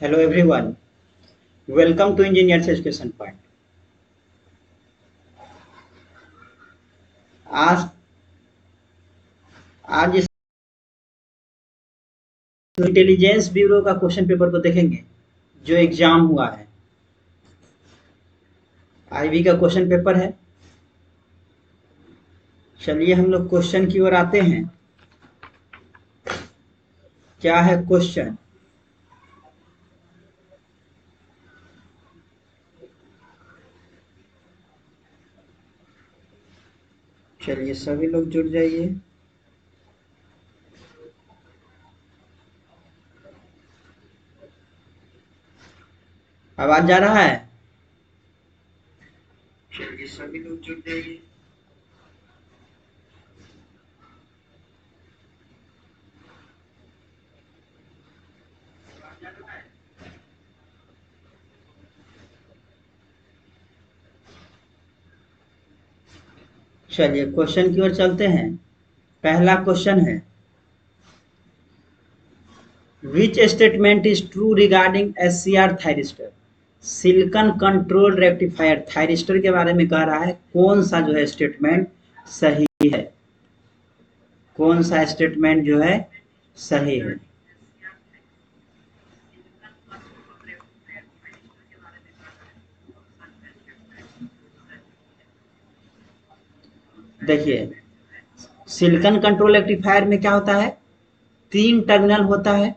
Hello everyone, welcome to Engineers Education Point. आज आज इस इंटेलिजेंस ब्यूरो का क्वेश्चन पेपर को देखेंगे जो एग्जाम हुआ है। आईबी का क्वेश्चन पेपर है। चलिए हम लोग क्वेश्चन की ओर आते हैं। क्या है क्वेश्चन? चलिए सभी लोग जुड़ जाइए। आवाज जा रहा है? चलिए सभी लोग जुड़ जाइए। चलिए क्वेश्चन की ओर चलते हैं। पहला क्वेश्चन है, विच statement is true regarding SCR thyristor? Silicon control rectifier thyristor के बारे में कह रहा है। कौन सा जो है स्टेटमेंट सही है? कौन सा स्टेटमेंट जो है सही है? देखिए, सिलिकॉन कंट्रोल रेक्टिफायर में क्या होता है? 3 टर्मिनल होता है।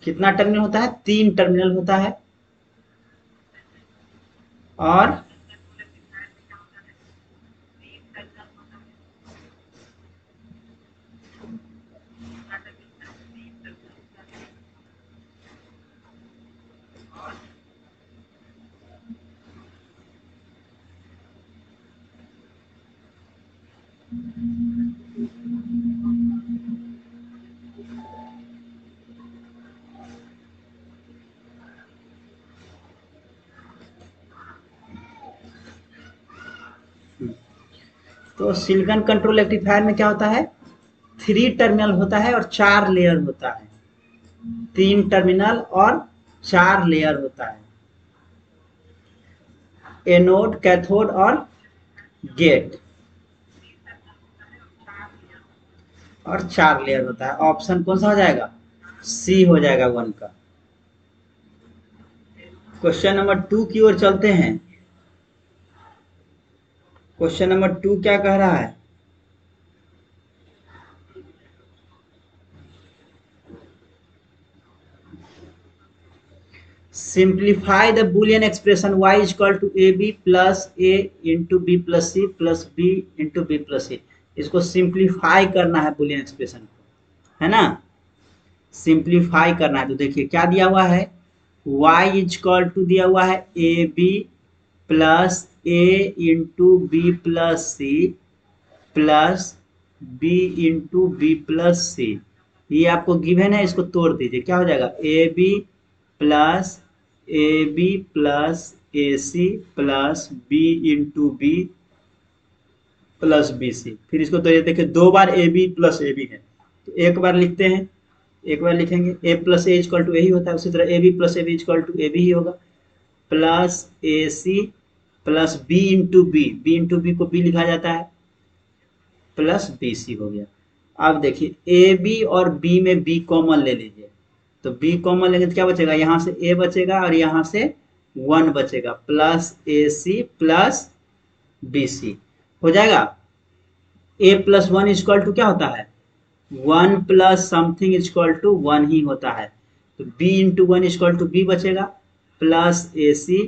कितना टर्मिनल होता है? 3 टर्मिनल होता है। और तो सिलिकॉन कंट्रोल रेक्टिफायर में क्या होता है? 3 टर्मिनल होता है और 4 लेयर होता है। 3 टर्मिनल और 4 लेयर होता है। एनोड, कैथोड और गेट, और 4 लेयर होता है। ऑप्शन कौन सा हो जाएगा? सी हो जाएगा 1 का। क्वेश्चन नंबर 2 की ओर चलते हैं। क्वेश्चन नंबर 2 क्या कह रहा है? Simplify the Boolean expression y is equal to ab plus a into b plus c plus b into b plus c। इसको सिंप्लीफाई करना है बुलियन एक्सप्रेशन को, है ना? सिंप्लीफाई करना है। तो देखिए क्या दिया हुआ है? y इज इक्वल टू दिया हुआ है A B plus A into B plus C plus B into B plus C. ये आपको गिवन है, इसको तोड़ दीजिए। क्या हो जाएगा? A B plus A B plus A C plus B into B plus B C. फिर इसको तो ये देखिए 2 बार A B plus A B है, तो एक बार लिखते हैं। एक बार लिखेंगे A plus A equal to A ही होता है। उसी तरह A B plus A B equal to A B ही होगा, plus A C plus B into B, B into B को बी लिखा जाता है, प्लस बी सी हो गया। अब देखिए ए बी और बी में बी कॉमन ले लीजिए। तो बी कॉमन लेंगे तो क्या बचेगा? यहाँ से ए बचेगा और यहाँ से 1 बचेगा, plus A C plus B सी हो जाएगा। ए प्लस 1 इक्वल टू क्या होता है? 1 प्लस समथिंग इक्वल टू 1 ही होता है। तो b into 1 equal to B बचेगा, plus A C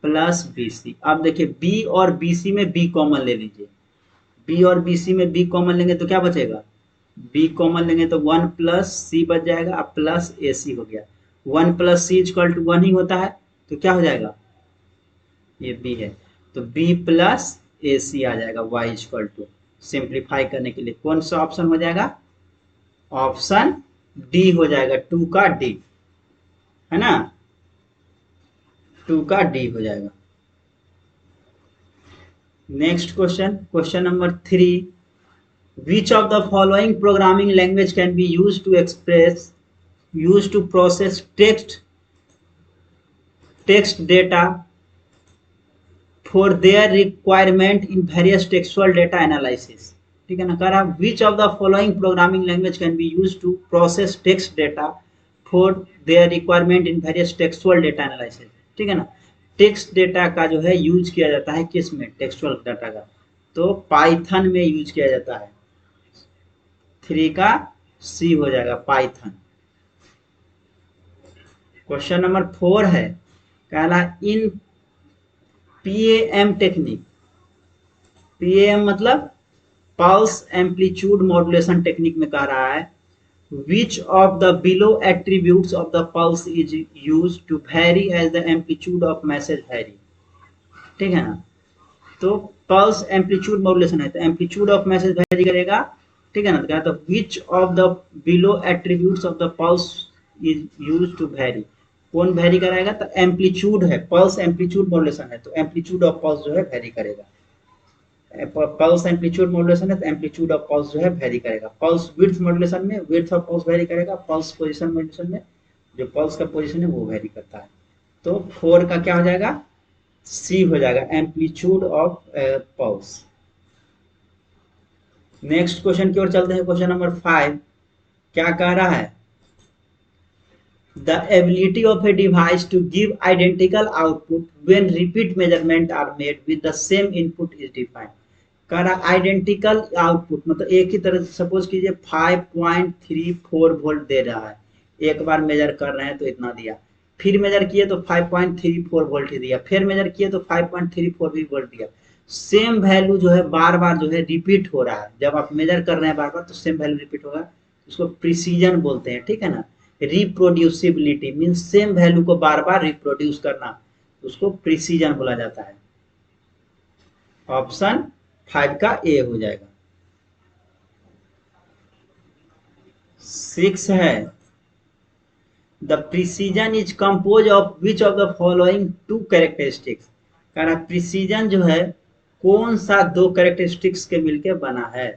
plus B C. अब देखिए b और बी सी में b कॉमन ले लीजिए। b और बी सी में b कॉमन लेंगे तो क्या बचेगा? b कॉमन लेंगे तो 1 प्लस सी बच जाएगा, अब प्लस ए सी हो गया। 1 प्लस सी इक्वल टू 1 ही होता है, तो क्या हो जाएगा? ये b है, तो b प्लस ए सी आ जाएगा y इक्वल टू। सिंप्लीफाई करने के लिए कौन सा ऑप्शन हो जाएगा? ऑप्शन डी हो जाएगा, 2 का डी, है ना? 2 का डी हो जाएगा। Next question, question number 3, which of the following programming language can be use to express use to process text data for their requirement in various textual data analysis. ठीक है ना, कह रहा which of the following programming language can be use to process text data for their requirement in various textual data analysis. ठीक है ना, text data का जो है यूज किया जाता है किस में, टेक्सुअल डाटा का, तो पाइथन में यूज किया जाता है। 3 का सी हो जाएगा पाइथन। क्वेश्चन नंबर 4 है, कहला इन पीएएम टेक्निक, पीएएम मतलब पल्स एम्पलीट्यूड मॉड्यूलेशन टेक्निक में कह रहा है which of the below attributes of the pulse is use to vary as the amplitude of message vary. ठीक है ना, तो पल्स एम्पलीट्यूड मॉड्यूलेशन है तो एम्पलीट्यूड ऑफ मैसेज वेरी करेगा। ठीक है ना, तो which of the below attributes of the pulse is use to vary, कौन वेरी कराएगा, तो एम्पलीट्यूड है, पल्स एम्पलीट्यूड मॉड्यूलेशन है तो एम्पलीट्यूड ऑफ पल्स जो है वेरी करेगा। पल्स एम्पलीट्यूड मॉड्यूलेशन है तो एम्पलीट्यूड ऑफ पल्स जो है वेरी करेगा। पल्स विड्थ मॉड्यूलेशन में विड्थ ऑफ पल्स वेरी करेगा। पल्स पोजीशन मॉड्यूलेशन में जो पल्स का पोजीशन है वो वेरी करता है। तो 4 का क्या हो जाएगा, सी हो जाएगा, amplitude of pulse. Next question की ओर चलते हैं। क्वेश्चन नंबर 5 क्या कह रहा है, the ability of a device to give identical output when repeat measurement are made with the same input is defined। कह रहा आइडेंटिकल आउटपुट मतलब एक ही तरह से, सपोज कीजिए 5.34 वोल्ट दे रहा है, एक बार मेजर कर रहे हैं तो इतना दिया, फिर मेजर किए तो 5.34 वोल्ट ही दिया, फिर मेजर किए तो 5.34 भी वोल्ट दिया। सेम वैल्यू जो है बार बार जो है रिपीट हो रहा है, जब आप मेजर कर रहे हैं बार बार तो सेम वैल्यू रिपीट होगा, उसको प्रिसीजन बोलते हैं। ठीक है ना, रिप्रोड्यूसिबिलिटी मीन्स सेम वैल्यू को बार बार रिप्रोड्यूस करना, उसको प्रिसीजन बोला जाता है। ऑप्शन 5 का ए हो जाएगा। 6 है, the precision is compose of which of the following 2 characteristics. कह रहा प्रिसीजन जो है कौन सा 2 कैरेक्टरिस्टिक्स के मिलके बना है।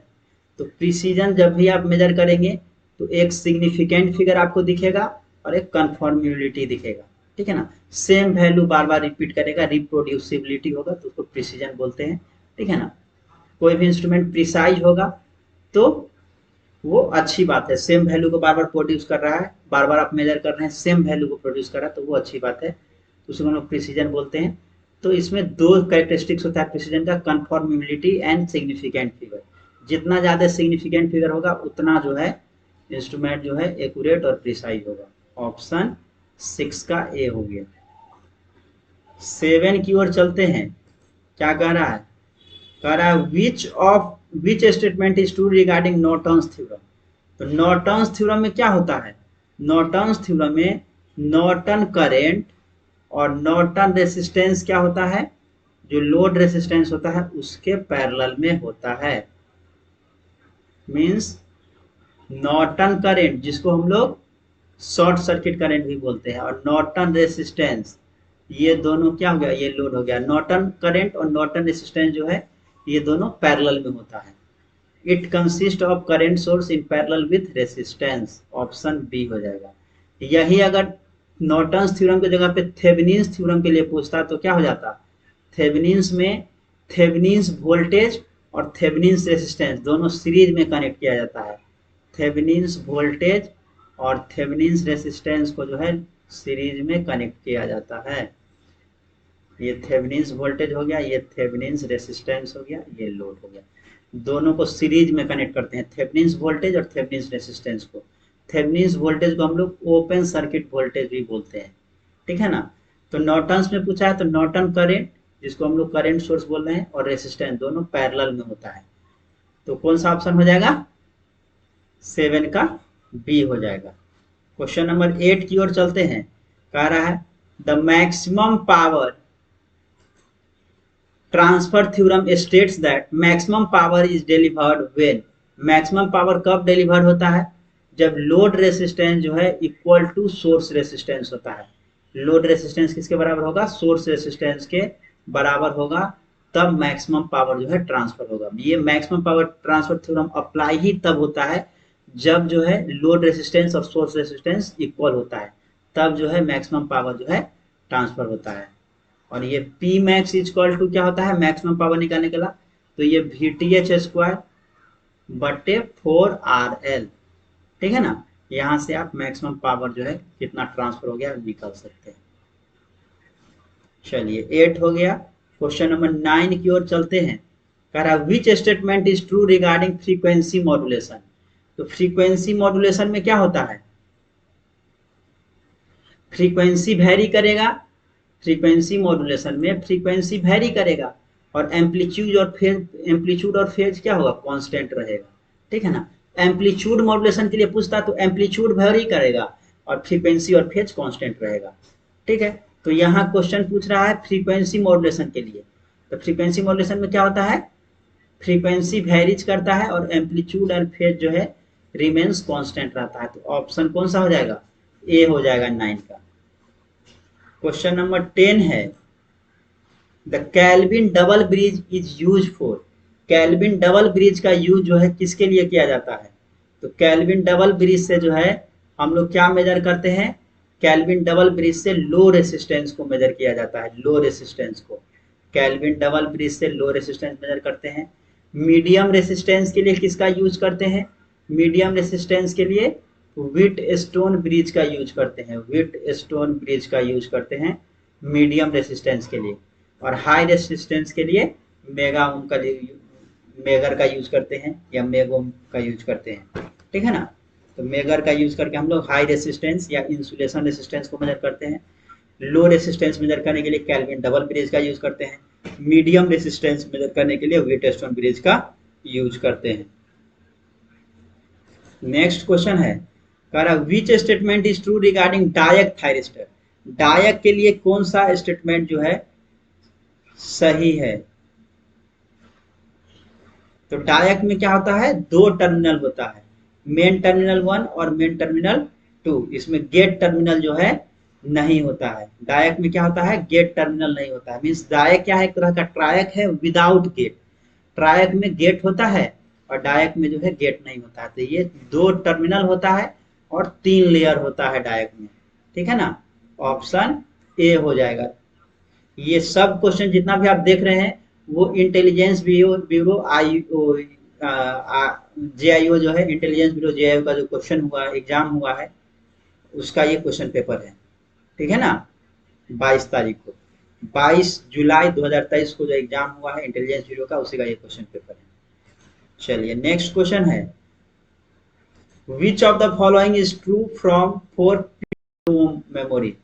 तो प्रिसीजन जब भी आप मेजर करेंगे तो एक सिग्निफिकेंट फिगर आपको दिखेगा और एक कन्फॉर्मेबिलिटी दिखेगा। ठीक है ना, सेम वैल्यू बार बार रिपीट करेगा, रिप्रोड्यूसिबिलिटी होगा तो उसको प्रिसीजन बोलते हैं। ठीक है ना, कोई भी इंस्ट्रूमेंट प्रिसाइज होगा तो वो अच्छी बात है, सेम वैल्यू को बार बार प्रोड्यूस कर रहा है, बार बार आप मेजर कर रहे हैं सेम वैल्यू को प्रोड्यूस कर रहा है तो वो अच्छी बात है, तो उसको हम लोग प्रिसीजन बोलते हैं। तो इसमें 2 कैरेक्टरिस्टिक्स होता है प्रिसीजन का, कन्फॉर्मेबिलिटी एंड सिग्निफिकेंट फिगर। जितना ज्यादा सिग्निफिकेंट फिगर होगा उतना जो है इंस्ट्रूमेंट जो है एक्यूरेट और प्रिसाइज होगा। ऑप्शन 6 का ए हो गया। 7 की ओर चलते हैं, क्या कह रहा है, कह रहा है विच statement is true regarding Norton's theorem. तो नॉर्टन्स थ्योरम में क्या होता है, नॉर्टन्स थ्योरम में नॉर्टन करेंट और नॉर्टन रेसिस्टेंस क्या होता है, जो लोड रेसिस्टेंस होता है उसके पैरेलल में होता है। मींस नॉर्टन करंट जिसको हम लोग शॉर्ट सर्किट करंट भी बोलते हैं, और नॉर्टन रेसिस्टेंस, ये दोनों क्या हो गया, ये लोड हो गया। नॉर्टन करंट और नॉर्टन रेसिस्टेंस जो है ये दोनों पैरेलल में होता है। It consist of current source in parallel with resistance. Option B हो जाएगा। यही अगर नॉर्टन्स थ्योरम की जगह पे थेवेनिन्स थ्योरम के लिए पूछता तो क्या हो जाता, थेवेनिन्स में थेवेनिन्स वोल्टेज और थेवेनिन्स रेसिस्टेंस दोनों सीरीज में कनेक्ट किया जाता है। थेवेनिन्स वोल्टेज और थेवेनिन्स रेसिस्टेंस को जो है सीरीज में कनेक्ट किया जाता है। ये थेवेनिन्स वोल्टेज हो गया, ये थेवेनिन्स रेसिस्टेंस हो गया, ये लोड हो गया, दोनों को सीरीज में कनेक्ट करते हैं, थेवेनिन्स वोल्टेज और थेवेनिन्स रेसिस्टेंस को। थेवेनिन्स वोल्टेज को हम लोग ओपन सर्किट वोल्टेज भी बोलते हैं। ठीक है ना, तो नॉर्टन्स में पूछा है तो नॉर्टन करंट जिसको हम लोग करंट सोर्स बोल रहे हैं और रेसिस्टेंस दोनों पैरेलल में होता है। तो कौन सा ऑप्शन हो जाएगा, 7 का बी हो जाएगा। क्वेश्चन नंबर 8 की ओर चलते हैं। कह रहा है the maximum power transfer theorem states that maximum power is delivered when. Maximum power कब डिलीवर्ड होता है, जब लोड रेसिस्टेंस जो है इक्वल टू सोर्स रेसिस्टेंस होता है। लोड रेसिस्टेंस किसके बराबर होगा, सोर्स रेसिस्टेंस के बराबर होगा, तब मैक्सिमम पावर जो है ट्रांसफर होगा। ये maximum power transfer theorem apply ही तब होता है जब जो है लोड रेसिस्टेंस और सोर्स रेसिस्टेंस इक्वल होता है, तब जो है मैक्सिमम पावर जो है ट्रांसफर होता है। और ये पी मैक्स इक्वल टू क्या होता है मैक्सिमम पावर निकालने के लिए, तो ये वी टी एच स्क्वायर बटे 4 RL, ठीक है ना। यहां से आप मैक्सिमम पावर जो है कितना ट्रांसफर हो गया निकाल सकते हैं। चलिए 8 हो गया। क्वेश्चन नंबर 9 की ओर चलते हैं। कह रहा which statement is true regarding frequency modulation. तो फ्रीक्वेंसी मॉड्यूलेशन में क्या होता है, फ्रीक्वेंसी वेरी करेगा, फ्रीक्वेंसी मॉड्यूलेशन में फ्रीक्वेंसी वेरी करेगा और एम्पलीट्यूड और फेज क्या होगा कांस्टेंट रहेगा, ठीक है ना। एम्पलीट्यूड मॉड्यूलेशन के लिए पूछता तो एम्पलीट्यूड वेरी करेगा और फ्रीक्वेंसी और फेज कांस्टेंट रहेगा, ठीक है। तो यहाँ क्वेश्चन पूछ रहा है फ्रीक्वेंसी मॉड्यूलेशन के लिए। तो फ्रीक्वेंसी मॉड्यूलेशन में क्या होता है, फ्रीक्वेंसी वेरीज करता है और एम्पलीट्यूड और फेज जो है रिमेन्स कांस्टेंट रहता है। तो ऑप्शन कौन सा हो जाएगा, ए हो जाएगा 9 का। क्वेश्चन नंबर 10 है the Kelvin double bridge is use for. Kelvin double bridge का यूज जो है किसके लिए किया जाता है, तो कैल्विन डबल ब्रिज से जो है हम लोग क्या मेजर करते हैं, कैल्विन डबल ब्रिज से लो रेसिस्टेंस को मेजर किया जाता है, लो रेसिस्टेंस को कैल्विन डबल ब्रिज से लो रेसिस्टेंस मेजर करते हैं। मीडियम रेसिस्टेंस के लिए किसका यूज करते हैं, मीडियम रेसिस्टेंस के लिए व्हीट स्टोन ब्रिज का यूज करते हैं, व्हीट स्टोन ब्रिज का यूज करते हैं मीडियम रेसिस्टेंस के लिए। और हाई रेसिस्टेंस के लिए मेगाओम का मेगर का यूज करते हैं या मेगोम का यूज करते हैं, ठीक है ना। तो मेगर का यूज करके हम लोग हाई रेसिस्टेंस या इंसुलेशन रेसिस्टेंस को मेजर करते हैं। लो रेसिस्टेंस मेजर करने के लिए कैल्विन डबल ब्रिज का यूज करते हैं। मीडियम रेसिस्टेंस मेजर करने के लिए व्हीटस्टोन ब्रिज का यूज करते हैं। नेक्स्ट क्वेश्चन है कह रहा which statement is true regarding DIAC thyristor. DIAC के लिए कौन सा स्टेटमेंट जो है सही है, तो डायक में क्या होता है दो टर्मिनल होता है, मेन टर्मिनल 1 और मेन टर्मिनल 2। इसमें गेट टर्मिनल जो है नहीं होता है। डायक में क्या होता है गेट टर्मिनल नहीं होता है, मीन्स डायक क्या है एक तरह का ट्रायक है विदाउट गेट। ट्रायक में गेट होता है और डायक में जो है गेट नहीं होता है। तो ये दो टर्मिनल होता है और 3 लेयर होता है डायक में, ठीक है ना। ऑप्शन ए हो जाएगा। ये सब क्वेश्चन जितना भी आप देख रहे हैं वो इंटेलिजेंस ब्यूरो आई जेआईओ जो है इंटेलिजेंस ब्यूरो जेआईओ का जो क्वेश्चन हुआ एग्जाम हुआ है उसका ये क्वेश्चन पेपर है, ठीक है ना। 22 तारीख को 22 जुलाई 2023 को जो एग्जाम हुआ है इंटेलिजेंस ब्यूरो का उसी का ये क्वेश्चन पेपर है। चलिए नेक्स्ट क्वेश्चन है which of the following is true from for memory.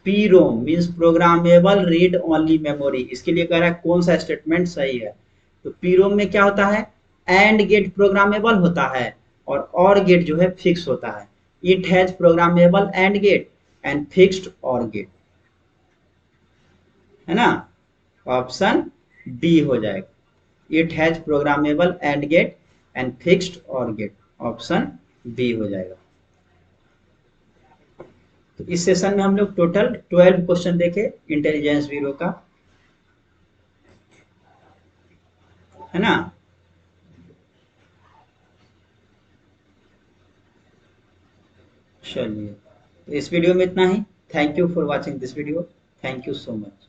P ROM means programmable read only memory, इसके लिए कह रहा है कौन सा स्टेटमेंट सही है। तो पी रोम में क्या होता है एंड गेट प्रोग्रामेबल होता है और गेट जो है फिक्स होता है। It has programmable and gate and fixed or gate, है ना। ऑप्शन बी हो जाएगा it has programmable and gate and fixed or gate, option B हो जाएगा। तो इस सेशन में हम लोग टोटल 12 क्वेश्चन देखे इंटेलिजेंस ब्यूरो का, है ना। चलिए तो इस वीडियो में इतना ही। Thank you for watching this video, thank you so much.